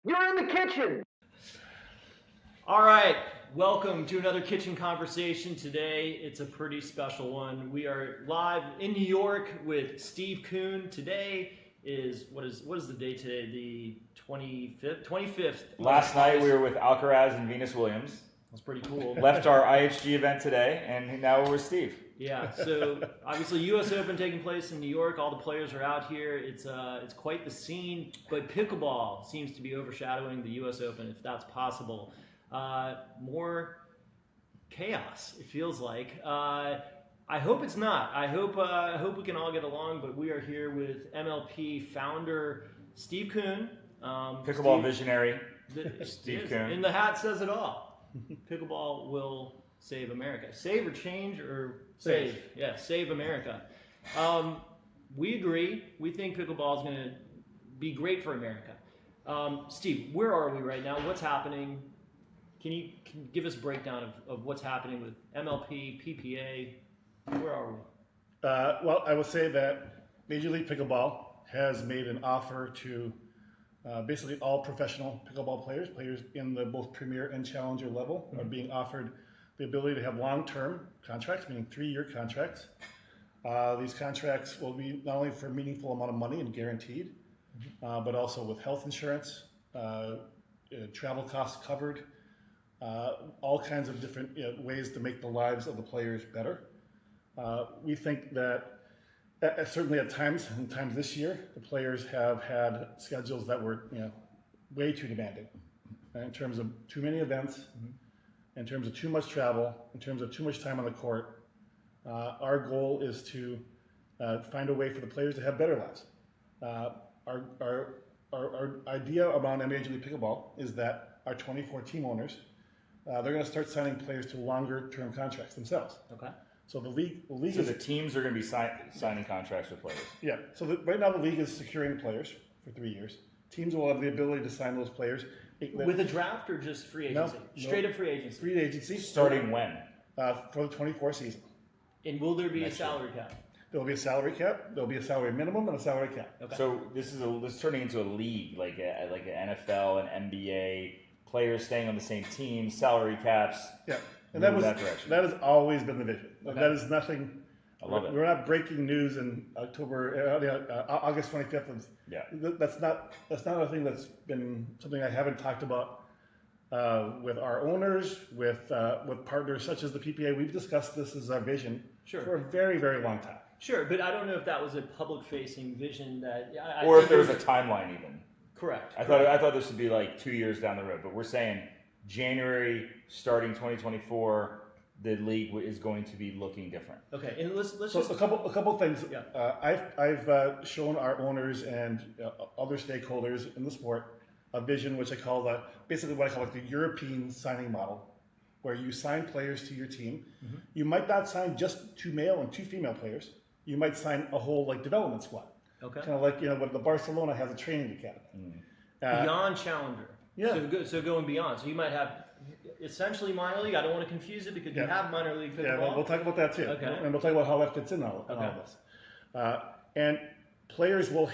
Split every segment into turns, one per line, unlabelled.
You're in the kitchen.
All right, welcome to another kitchen conversation. Today, it's a pretty special one. We are live in New York with Steve Kuhn. Today is what is the date today? The 25th.
Last night we were with Alcaraz and Venus Williams.
That's pretty cool.
Left our IHG event today, and now we're with Steve.
Yeah, so obviously U.S. Open taking place in New York. All the players are out here. It's quite the scene. But pickleball seems to be overshadowing the U.S. Open, if that's possible. More chaos, it feels like. I hope it's not. I hope we can all get along. But we are here with MLP founder Steve Kuhn.
Pickleball visionary Steve Kuhn.
And the hat says it all. Pickleball will save America. Save or change or save? Yeah, save America. We agree. We think pickleball is going to be great for America. Steve, where are we right now? What's happening? Can you give us a breakdown of what's happening with MLP, PPA? Where are we?
Well, I would say that Major League Pickleball has made an offer to basically all professional pickleball players in the both premier and challenger level are being offered the ability to have long-term contracts, meaning 3-year contracts. These contracts will be not only for a meaningful amount of money and guaranteed, but also with health insurance, travel costs covered, all kinds of different ways to make the lives of the players better. We think that certainly at times this year, the players have had schedules that were way too demanding in terms of too many events, in terms of too much travel, in terms of too much time on the court. Our goal is to find a way for the players to have better lives. Our idea around Major League Pickleball is that our 24 team owners, they're going to start signing players to longer term contracts themselves.
Okay.
So the league
So the teams are going to be signing contracts with players.
Yeah. So right now the league is securing players for 3 years. Teams will have the ability to sign those players
With a draft or just free agency? Straight up free agency.
Free agency.
Starting when?
For the 24 season.
And will there be a salary cap?
There will be a salary cap. There will be a salary minimum and a salary cap.
Okay.
So this is turning into a league, like an NFL, an NBA, players staying on the same team, salary caps.
Yeah. And
that direction.
that has always been the vision.
Okay.
That is nothing.
I love it.
We're not breaking news in August 25th.
Yeah.
That's not a thing that's been something I haven't talked about with our owners, with partners such as the PPA. We've discussed this as our vision for a very, very long time.
Sure, but I don't know if that was a public-facing vision that,
Or if there was a timeline even.
Correct.
I thought this would be like 2 years down the road, but we're saying January starting 2024, the league is going to be looking different.
Okay, and let's
So
just
a couple things.
Yeah.
I've shown our owners and other stakeholders in the sport a vision which I call basically what I call the European signing model, where you sign players to your team.
Mm-hmm.
You might not sign just 2 male and 2 female players. You might sign a whole development squad.
Okay.
Kind of like when the Barcelona has a training academy.
Beyond challenger.
Yeah.
So going beyond. So you might have essentially minor league. I don't want to confuse it because you have minor league pickleball.
Yeah, we'll talk about that too.
Okay.
And we'll talk about how that fits in all of this. And players will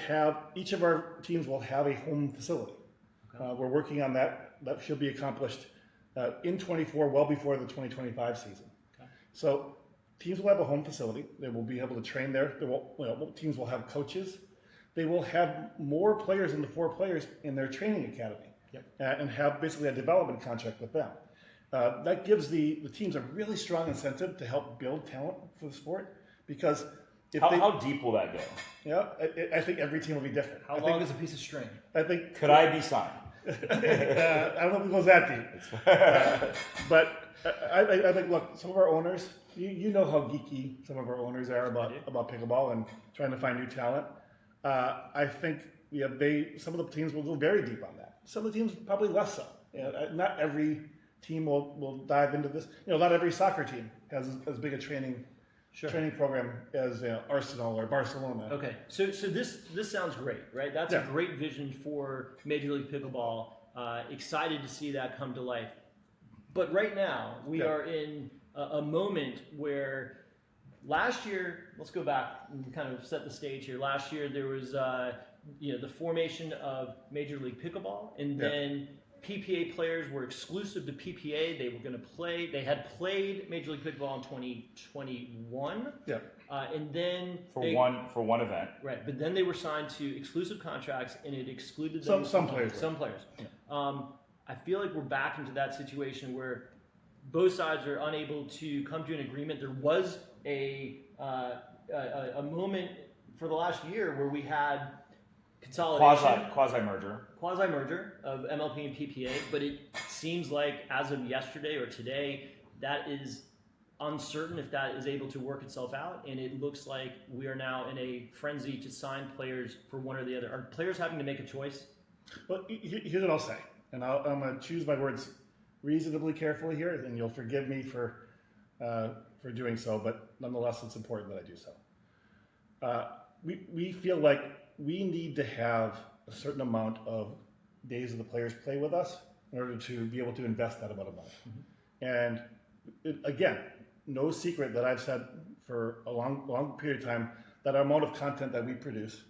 each of our teams will have a home facility. Okay. We're working on that. That should be accomplished in 24, well before the 2025 season. Okay. So teams will have a home facility. They will be able to train there. Teams will have coaches. They will have more players than the 4 players in their training academy. Yep. And have basically a development contract with them. That gives the teams a really strong incentive to help build talent for the sport, because
how deep will that go?
Yeah, I think every team will be different.
How long is a piece of string?
I think.
Could I be signed?
I don't know if it goes that deep. But I think, look, some of our owners, you know how geeky some of our owners are about pickleball and trying to find new talent. I think some of the teams will go very deep on that. Some of the teams probably less so. Not every team will dive into this. Not every soccer team has as big a training program as Arsenal or Barcelona.
Okay, so this sounds great, right? That's a great vision for Major League Pickleball. Excited to see that come to life. But right now, we are in a moment where last year, let's go back and kind of set the stage here. Last year, there was the formation of Major League Pickleball, and then PPA players were exclusive to PPA. They were going to play. They had played Major League Pickleball in 2021.
Yeah.
And then
for one event.
Right, but then they were signed to exclusive contracts, and it excluded
Some
them
players.
Some players.
Yeah.
I feel like we're back into that situation where both sides are unable to come to an agreement. There was a moment for the last year where we had consolidation, quasi merger of MLP and PPA, but it seems like as of yesterday or today, that is uncertain if that is able to work itself out, and it looks like we are now in a frenzy to sign players for one or the other. Are players having to make a choice?
Well, here's what I'll say, and I'm going to choose my words reasonably carefully here, and you'll forgive me for doing so, but nonetheless, it's important that I do so. We feel like we need to have a certain amount of days that the players play with us in order to be able to invest that amount of money. And again, no secret that I've said for a long period of time that our amount of content that we produce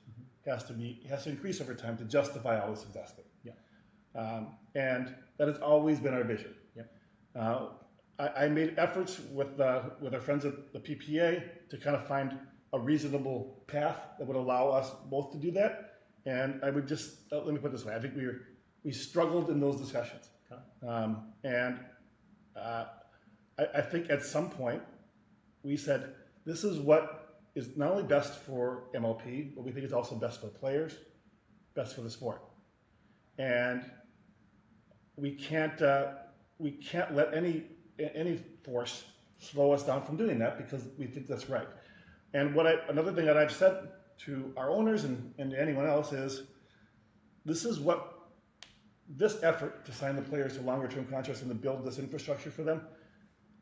has to increase over time to justify all this investment. Yeah. And that has always been our vision. Yeah. I made efforts with our friends at the PPA to kind of find a reasonable path that would allow us both to do that. And I would just let me put it this way: I think we struggled in those discussions, I think at some point we said, this is what is not only best for MLP, but we think it's also best for the players, best for the sport. And we can't let any force slow us down from doing that, because we think that's right. And another thing that I've said to our owners and to anyone else is, this effort to sign the players to longer term contracts and to build this infrastructure for them,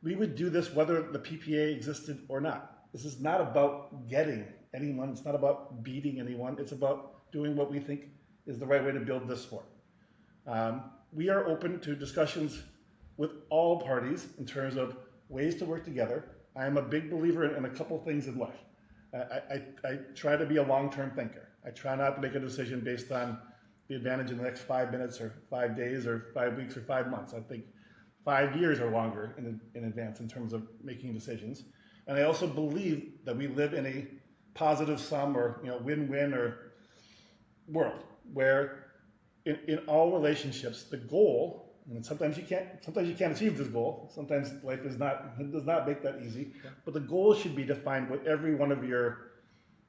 we would do this whether the PPA existed or not. This is not about getting anyone. It's not about beating anyone. It's about doing what we think is the right way to build this sport. We are open to discussions with all parties in terms of ways to work together. I am a big believer in a couple things in life. I try to be a long-term thinker. I try not to make a decision based on the advantage in the next 5 minutes or 5 days or 5 weeks or 5 months. I think 5 years or longer in advance in terms of making decisions. And I also believe that we live in a positive sum or win-win or world where in all relationships the goal, and sometimes you can't achieve this goal. Sometimes life does not make that easy. Yeah. But the goal should be to find what every one of your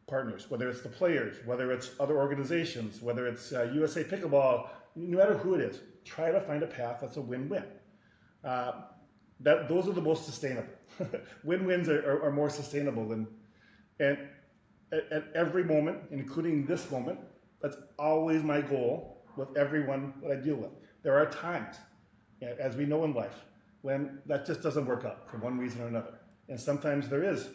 partners, whether it's the players, whether it's other organizations, whether it's USA Pickleball, no matter who it is, try to find a path that's a win-win. Those are the most sustainable. Win-wins are more sustainable and at every moment, including this moment, that's always my goal with everyone that I deal with. There are times, as we know in life, when that just doesn't work out for one reason or another, and sometimes there is,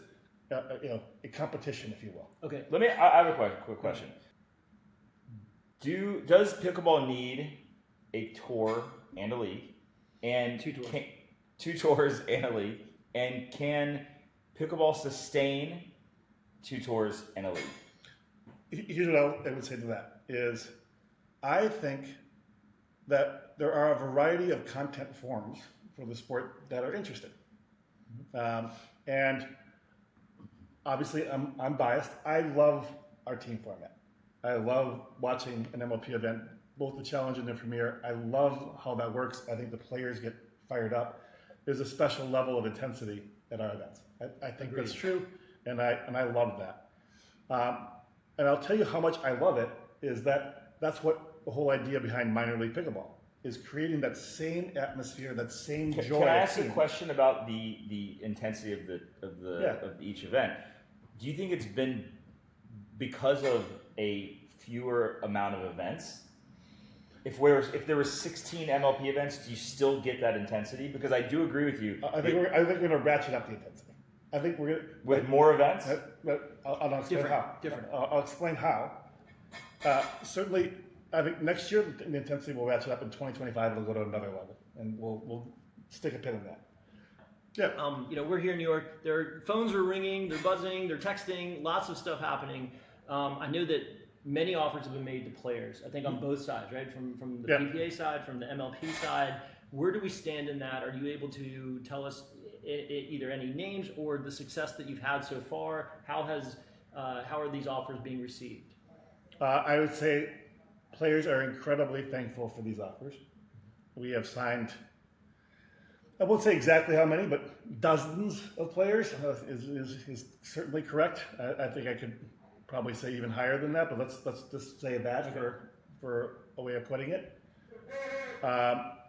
a competition, if you will.
Okay, I have a quick question. Does pickleball need a tour and a league, and two tours and a league, and can pickleball sustain 2 tours and a league?
Here's what I would say to that is, I think that there are a variety of content forms for the sport that are interesting. And obviously I'm biased. I love our team format. I love watching an MLP event, both the Challenge and the Premier. I love how that works. I think the players get fired up. There's a special level of intensity at our events. I think Agreed. That's true, and I love that. And I'll tell you how much I love it is that's what the whole idea behind minor league pickleball is, creating that same atmosphere, that same joy.
Can I ask a question about the intensity of each event? Do you think it's been because of a fewer amount of events? If there were 16 MLP events, do you still get that intensity? Because I do agree with you.
I think we're going to ratchet up the intensity. I think we're going
with more events.
I'll explain how. I'll explain how. Certainly, I think next year the intensity will ratchet up. In 2025, it'll go to another level, and we'll stick a pin in that.
Yeah. We're here in New York. Their phones are ringing, they're buzzing, they're texting, lots of stuff happening. I know that many offers have been made to players. I think on both sides, right? From the PPA side, from the MLP side. Where do we stand in that? Are you able to tell us either any names or the success that you've had so far? How are these offers being received?
I would say players are incredibly thankful for these offers. We have signed, I won't say exactly how many, but dozens of players is certainly correct. I think I could probably say even higher than that, but let's just say that for a way of putting it.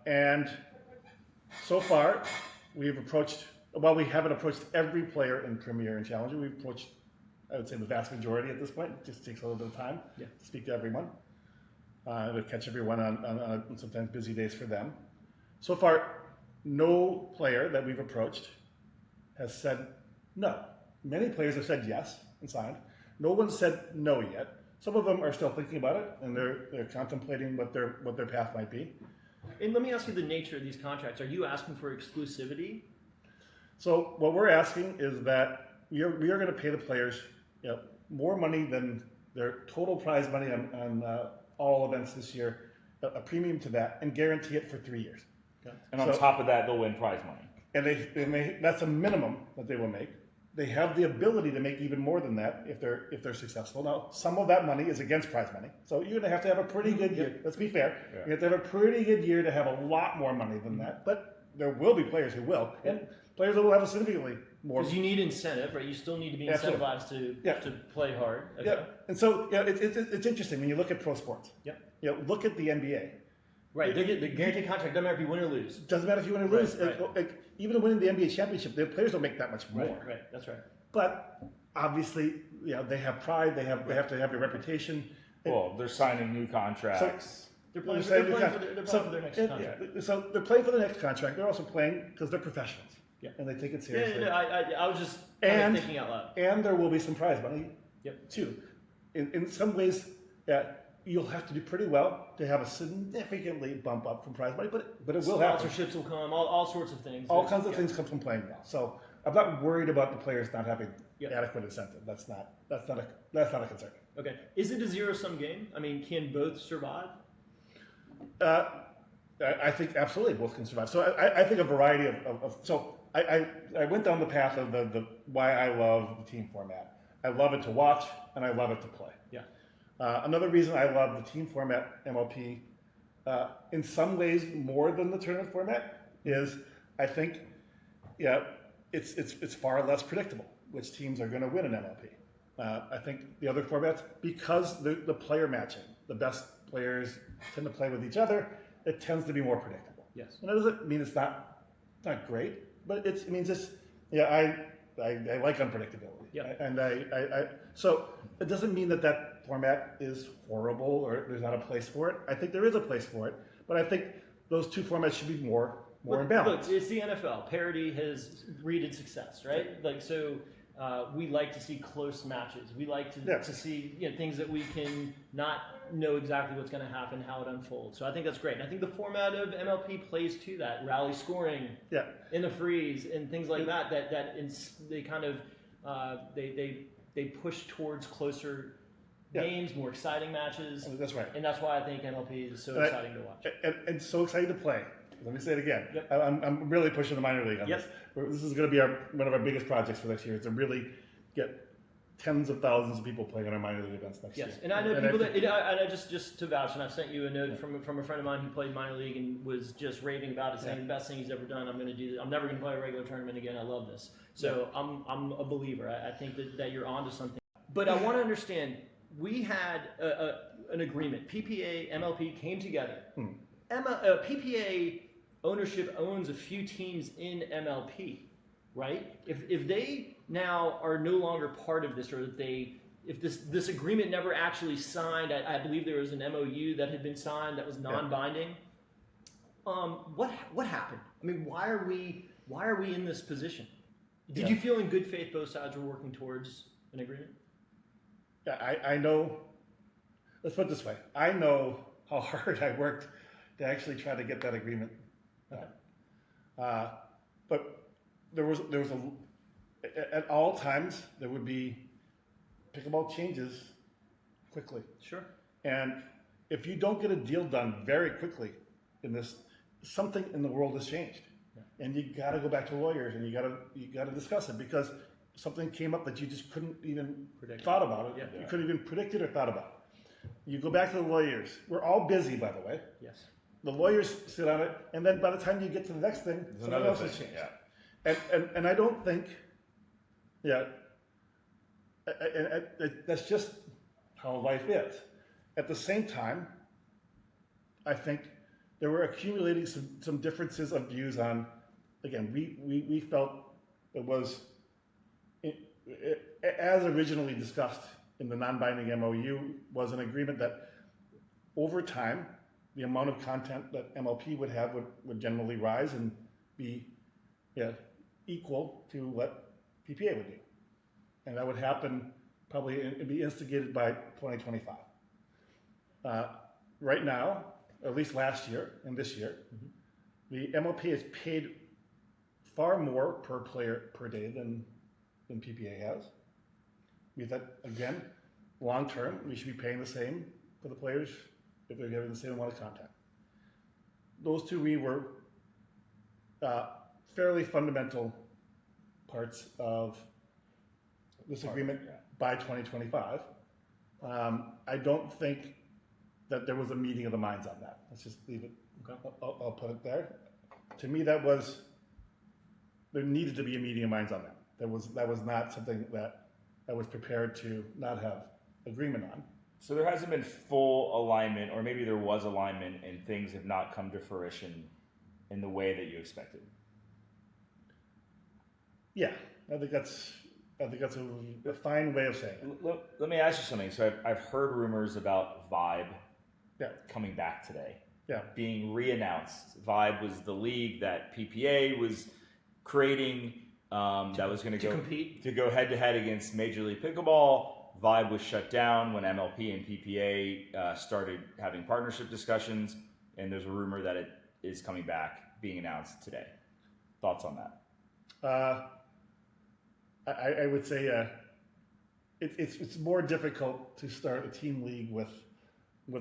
And so far, we haven't approached every player in Premier and Challenger. We've approached, I would say, the vast majority at this point. It just takes a little bit of time to speak to everyone. To catch everyone on sometimes busy days for them. So far, no player that we've approached has said no. Many players have said yes and signed. No one said no yet. Some of them are still thinking about it and they're contemplating what their path might be.
And let me ask you the nature of these contracts. Are you asking for exclusivity?
So what we're asking is that we are going to pay the players more money than their total prize money on all events this year, a premium to that, and guarantee it for 3 years.
Okay. And on top of that, they'll win prize money.
And that's a minimum that they will make. They have the ability to make even more than that if they're successful. Now, some of that money is against prize money, so you're going to have a pretty good year. Let's be fair. Yeah. You have to have a pretty good year to have a lot more money than that. But there will be players who will, and players that will have a significantly more.
Because you need incentive, right? You still need to be incentivized to play hard. Okay.
Yeah, and so it's interesting when you look at pro sports. Yeah. Look at the NBA.
Right, the guaranteed contract doesn't matter if you win or lose.
Doesn't matter if you win or lose. Right. Even winning the NBA championship, the players don't make that much more.
Right, that's right.
But obviously, they have pride. They have to have a reputation.
Well, they're signing new contracts.
They're playing for their next contract.
So they're playing for the next contract. They're also playing because they're professionals. Yeah, and they take it seriously.
I was just thinking out loud.
And there will be some prize money. Too. In some ways, you'll have to do pretty well to have a significantly bump up from prize money, but it will happen.
Sponsorships will come, all sorts of things.
All kinds of things come from playing well. So I'm not worried about the players not having adequate incentive. That's not a concern.
Okay. Is it a zero-sum game? I mean, can both survive?
I think absolutely both can survive. So I think a variety of so I went down the path of the why I love the team format. I love it to watch and I love it to play.
Yeah.
Another reason I love the team format MLP, in some ways more than the tournament format, is I think, it's far less predictable which teams are going to win an MLP. I think the other formats, because the player matching, the best players tend to play with each other, it tends to be more predictable.
Yes.
And that doesn't mean it's not great, but it means it's I like unpredictability. Yeah. And so it doesn't mean that format is horrible or there's not a place for it. I think there is a place for it, but I think those two formats should be more in balance.
Look, it's the NFL. Parity has breeded success, right? Like so. We like to see close matches. We like to see things that we can not know exactly what's going to happen, how it unfolds. So I think that's great. And I think the format of MLP plays to that. Rally scoring in the freeze and things like that. They kind of they push towards closer games, more exciting matches.
That's right.
And that's why I think MLP is so exciting to watch.
And so exciting to play. Let me say it again. Yep. I'm really pushing the minor league on this. This is going to be one of our biggest projects for this year. Is to really get tens of thousands of people playing on our minor league events next year.
Yes, and I know people just to vouch, and I've sent you a note from a friend of mine who played minor league and was just raving about it, saying the best thing he's ever done. I'm going to do this. I'm never going to play a regular tournament again. I love this. So I'm a believer. I think that you're onto something. But I want to understand. We had an agreement. PPA, MLP came together. PPA ownership owns a few teams in MLP, right? If they now are no longer part of this, or if this agreement never actually signed, I believe there was an MOU that had been signed that was non-binding. What happened? I mean, why are we in this position? Did you feel in good faith both sides were working towards an agreement?
Yeah, I know. Let's put it this way. I know how hard I worked to actually try to get that agreement done. But there was at all times there would be pickleball changes quickly.
Sure.
And if you don't get a deal done very quickly in this, something in the world has changed. And you got to go back to lawyers and you got to discuss it because something came up that you just couldn't even thought about it.
Yeah.
You couldn't even predict it or thought about it. You go back to the lawyers. We're all busy, by the way.
Yes.
The lawyers sit on it, and then by the time you get to the next thing, something else has changed.
Yeah.
And I don't think, that's just how life is. At the same time, I think there were accumulating some differences of views on. Again, we felt it was, as originally discussed in the non-binding MOU, was an agreement that over time, the amount of content that MLP would have would generally rise and be equal to what PPA would do. And that would happen probably, it'd be instigated by 2025. Right now, at least last year and this year, the MLP has paid far more per player per day than PPA has. We thought, again, long term, we should be paying the same for the players if they're getting the same amount of content. Those two were fairly fundamental parts of this agreement by 2025. I don't think that there was a meeting of the minds on that. Let's just leave it. Okay. I'll put it there. To me, there needed to be a meeting of minds on that. That was not something that I was prepared to not have agreement on.
So there hasn't been full alignment, or maybe there was alignment and things have not come to fruition in the way that you expected.
Yeah, I think that's a fine way of saying it.
Let me ask you something. So I've heard rumors about Vibe coming back today.
Yeah.
Being re-announced. Vibe was the league that PPA was creating that was going to go head to head against Major League Pickleball. Vibe was shut down when MLP and PPA started having partnership discussions, and there's a rumor that it is coming back, being announced today. Thoughts on that?
I would say it's more difficult to start a team league with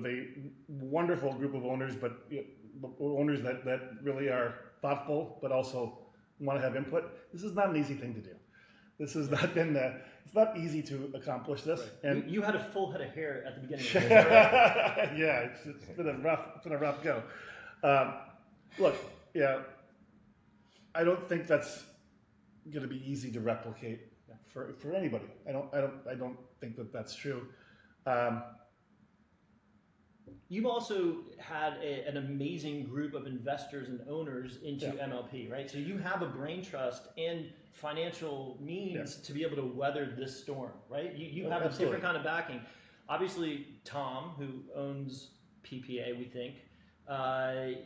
a wonderful group of owners, but owners that really are thoughtful, but also want to have input. This is not an easy thing to do. This has not been. It's not easy to accomplish this.
Right. And you had a full head of hair at the beginning. Of
yeah, it's been a rough go. Look, I don't think that's going to be easy to replicate for anybody. I don't think that that's true.
You've also had an amazing group of investors and owners into MLP, right? So you have a brain trust and financial means to be able to weather this storm, right? You have a different kind of backing. Obviously, Tom, who owns PPA, we think,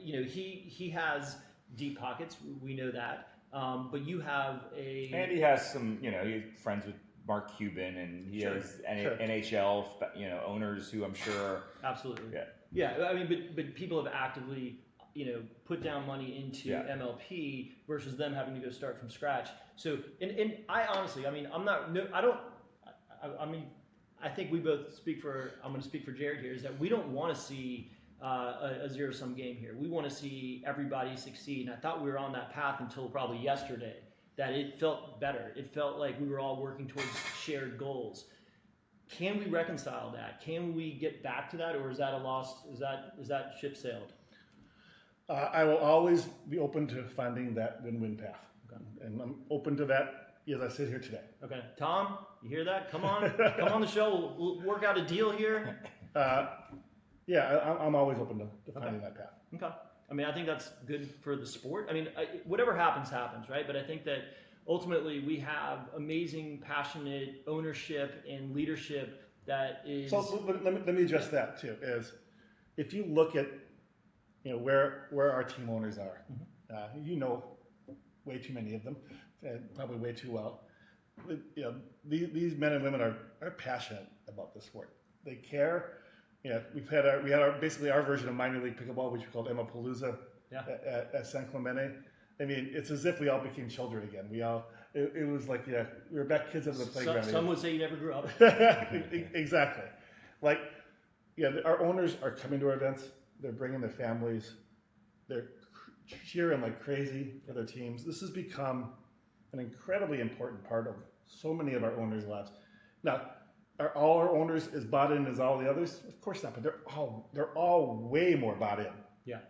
he has deep pockets. We know that. But you have
and he has some, he's friends with Mark Cuban, and he has NHL, owners who I'm sure
absolutely. Yeah. I mean, but people have actively, put down money into MLP versus them having to go start from scratch. So, and I honestly, I mean, I think we both I'm going to speak for Jared here, is that we don't want to see a zero-sum game here. We want to see everybody succeed. And I thought we were on that path until probably yesterday, that it felt better. It felt like we were all working towards shared goals. Can we reconcile that? Can we get back to that, or is that a lost? Is that ship sailed?
I will always be open to finding that win-win path, and I'm open to that as I sit here today.
Okay, Tom, you hear that? Come on the show. We'll work out a deal here.
I'm always open to finding that path.
Okay. I mean, I think that's good for the sport. I mean, whatever happens, right? But I think that ultimately we have amazing, passionate ownership and leadership that is...
So let me address that too, is if you look at where our team owners are, way too many of them, probably way too well. These men and women are passionate about the sport. They care. We had basically our version of minor league pickleball, which we called MLPalooza at San Clemente. I mean, it's as if we all became children again. It was like we were back kids on the playground.
Some would say you never grew up.
Exactly. Like, yeah, our owners are coming to our events. They're bringing their families. They're cheering like crazy for their teams. This has become an incredibly important part of so many of our owners' lives. Now, are all our owners as bought in as all the others? Of course not, but they're all way more bought in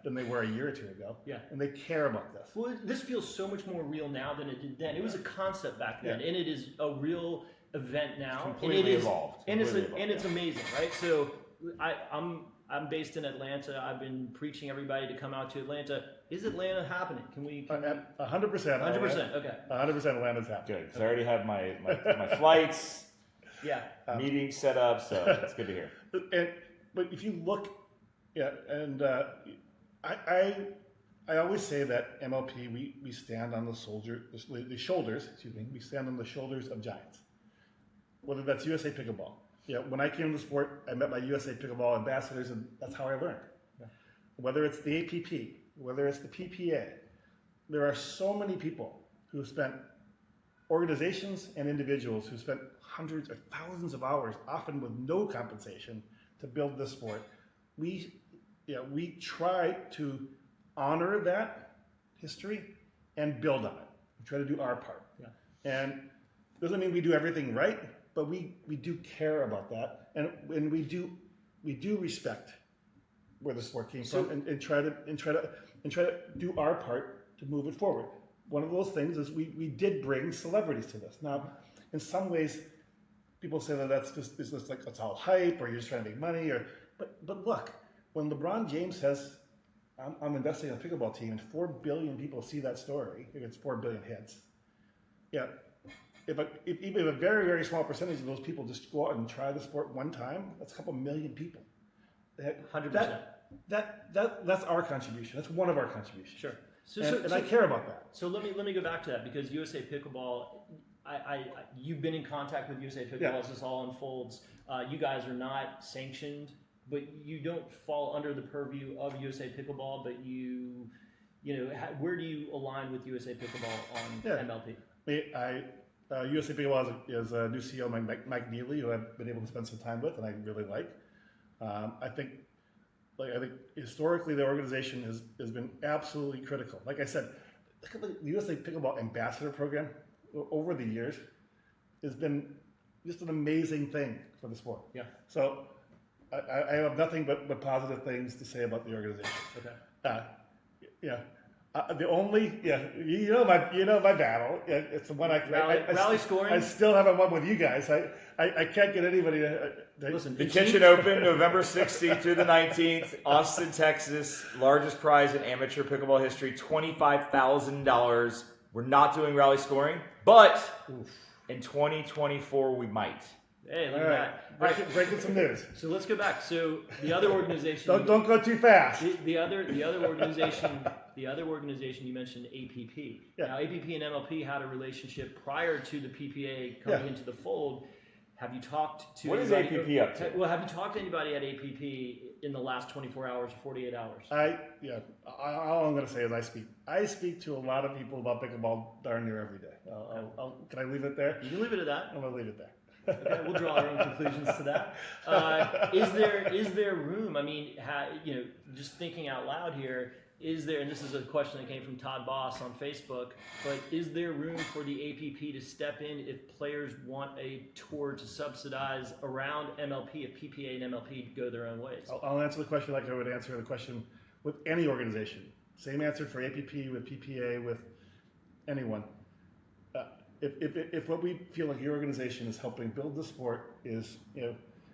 than they were a year or two ago.
Yeah.
And they care about this.
Well, this feels so much more real now than it did then. It was a concept back then,
Yeah.
and it is a real event now.
Completely evolved.
And it's amazing, right? So I'm based in Atlanta. I've been preaching everybody to come out to Atlanta. Is Atlanta happening? Can we?
100%.
100%. Okay.
100% Atlanta's happening.
Good, because I already have my flights,
Yeah.
meetings set up, so it's good to hear.
But if you look, and I always say that MLP, we stand on the shoulders, we stand on the shoulders of giants. Whether that's USA Pickleball. When I came to the sport, I met my USA Pickleball ambassadors, and that's how I learned. Yeah. Whether it's the APP, whether it's the PPA, there are so many people who spent, organizations and individuals who spent hundreds or thousands of hours, often with no compensation, to build this sport. We try to honor that history and build on it. We try to do our part. Yeah. And doesn't mean we do everything right, but we do care about that, and we do respect where the sport came from, and try to do our part to move it forward. One of those things is we did bring celebrities to this. Now, in some ways, people say that that's just like it's all hype, or you're just trying to make money, but look, when LeBron James says, I'm investing in a pickleball team, and 4 billion people see that story, if it's 4 billion hits, even a very, very small percentage of those people just go out and try the sport one time, that's a couple million people.
100%.
That's our contribution. That's one of our contributions.
Sure.
And I care about that.
So let me go back to that, because USA Pickleball, you've been in contact with USA Pickleball as this all unfolds. You guys are not sanctioned, but you don't fall under the purview of USA Pickleball. But where do you align with USA Pickleball on MLP?
USA Pickleball is a new CEO, Mike Neely, who I've been able to spend some time with, and I really like. I think historically the organization has been absolutely critical. Like I said, look at the USA Pickleball Ambassador Program over the years has been just an amazing thing for the sport. Yeah. So I have nothing but positive things to say about the organization. Okay. The only my battle. It's the one
rally scoring.
I still haven't won with you guys. I can't get anybody to
listen.
The Kitchen Open, November 16th through the 19th, Austin, Texas. Largest prize in amateur pickleball history, $25,000. We're not doing rally scoring, but in 2024 we might.
Hey, look at that!
Breaking some news.
So let's go back. So the other organization.
don't go too fast.
The other organization you mentioned, APP. Yeah. Now APP and MLP had a relationship prior to the PPA coming into the fold. Have you talked to?
What is APP up to?
Well, have you talked to anybody at APP in the last 24 hours or 48 hours?
All I'm going to say is I speak to a lot of people about pickleball darn near every day. Can I leave it there?
You can leave it at that.
I'm going to leave it there.
Okay, we'll draw our own conclusions to that. Is there room? I mean, just thinking out loud here, is there? And this is a question that came from Todd Boss on Facebook. But is there room for the APP to step in if players want a tour to subsidize around MLP? If PPA and MLP go their own ways?
I'll answer the question like I would answer the question with any organization. Same answer for APP, with PPA, with anyone. If what we feel like your organization is helping build the sport is,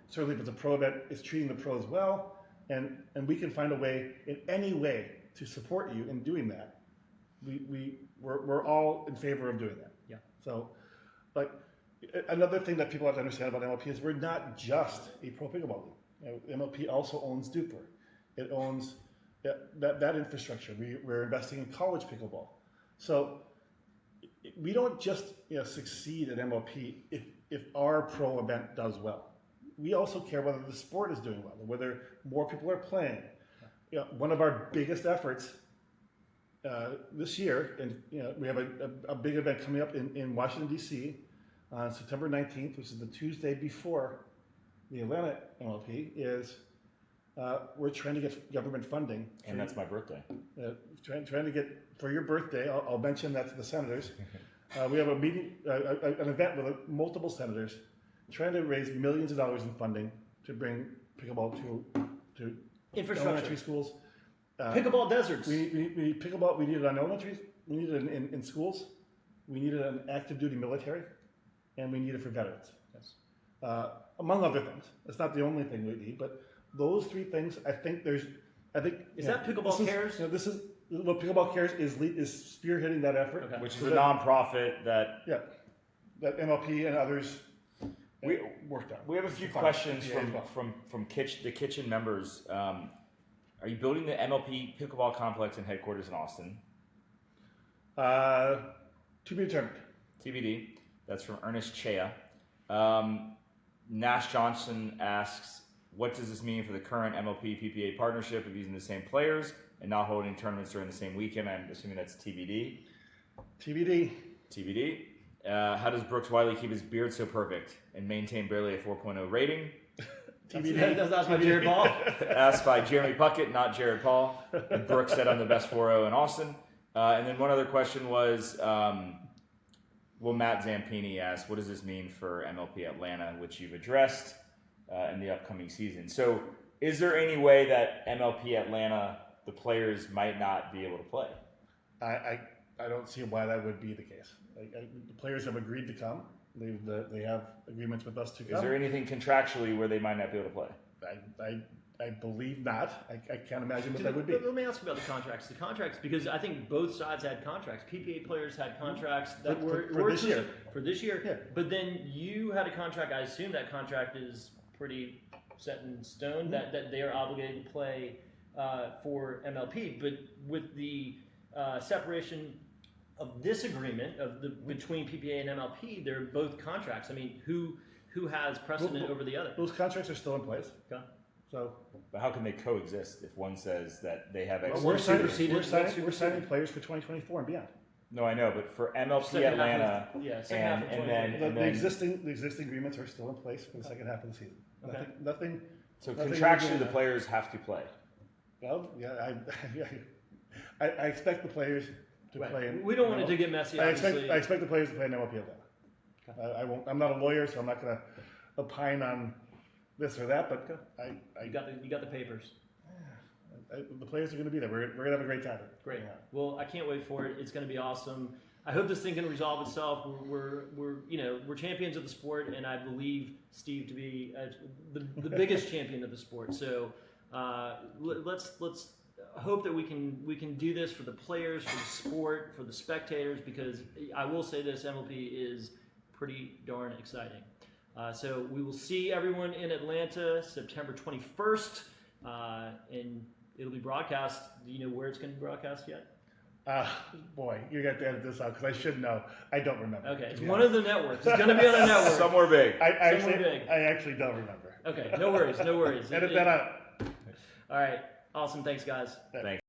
certainly if it's a pro event, is treating the pros well, and we can find a way, in any way, to support you in doing that, we're all in favor of doing that. Yeah. So, another thing that people have to understand about MLP is we're not just a pro pickleball league. MLP also owns Duper. It owns that infrastructure. We're investing in college pickleball. So we don't just succeed at MLP if our pro event does well. We also care whether the sport is doing well, whether more people are playing. One of our biggest efforts this year, and we have a big event coming up in Washington D.C. on September 19th, which is the Tuesday before the Atlanta MLP is we're trying to get government funding.
And that's my birthday.
Trying to get, for your birthday, I'll mention that to the senators. We have a meeting, an event with multiple senators trying to raise millions of dollars in funding to bring pickleball to
Infrastructure.
elementary schools.
Pickleball deserts.
We need pickleball. We need it on elementaries. We need it in schools. We need it on active duty military, and we need it for veterans.
Yes.
Among other things. It's not the only thing we need, but those three things. I think is
that Pickleball Cares?
This is what Pickleball Cares is spearheading that effort.
Okay.
Which is a nonprofit that
that MLP and others
we
worked on.
We have a few questions from the kitchen members. Are you building the MLP pickleball complex and headquarters in Austin?
To be determined.
TBD. That's from Ernest Chea. Nash Johnson asks, what does this mean for the current MLP PPA partnership of using the same players and not holding tournaments during the same weekend? I'm assuming that's TBD. TBD. How does Brooks Wiley keep his beard so perfect and maintain barely a 4.0 rating?
TBD. That's by Jared Paul.
Asked by Jeremy Puckett, not Jared Paul. And Brooks said I'm the best 4.0 in Austin. And then one other question was, Matt Zampini asked, what does this mean for MLP Atlanta, which you've addressed in the upcoming season? So is there any way that MLP Atlanta, the players might not be able to play?
I don't see why that would be the case. The players have agreed to come. They have agreements with us to come.
Is there anything contractually where they might not be able to play?
I believe not. I can't imagine what that would be.
Let me ask you about the contracts. The contracts, because I think both sides had contracts. PPA players had contracts that were
for this year.
For this year.
Yeah.
But then you had a contract. I assume that contract is pretty set in stone, that they are obligated to play for MLP. But with the separation of this agreement between PPA and MLP, they're both contracts. I mean, who has precedent over the other?
Those contracts are still in place.
Okay.
So,
but how can they coexist if one says that they have
we're signing players for 2024 and beyond.
No, I know, but for MLP Atlanta,
the existing agreements are still in place for the second half of the season.
Okay.
Nothing.
So contractually, the players have to play.
Well, yeah, I expect the players to play.
We don't want it to get messy.
I expect the players to play in MLP Atlanta. Okay. I won't. I'm not a lawyer, so I'm not going to opine on this or that. But
you got the papers.
The players are going to be there. We're going to have a great time.
Great. Well, I can't wait for it. It's going to be awesome. I hope this thing can resolve itself. We're champions of the sport, and I believe Steve to be the biggest champion of the sport. So let's hope that we can do this for the players, for the sport, for the spectators. Because I will say this: MLP is pretty darn exciting. So we will see everyone in Atlanta September 21st, and it'll be broadcast. Do you know where it's going to be broadcast yet?
Boy, you're going to have to edit this out because I should know. I don't remember.
Okay, it's one of the networks. It's going to be on a network.
Somewhere big.
I actually don't remember.
Okay, no worries.
Edit that out.
All right, awesome. Thanks, guys.
Thanks.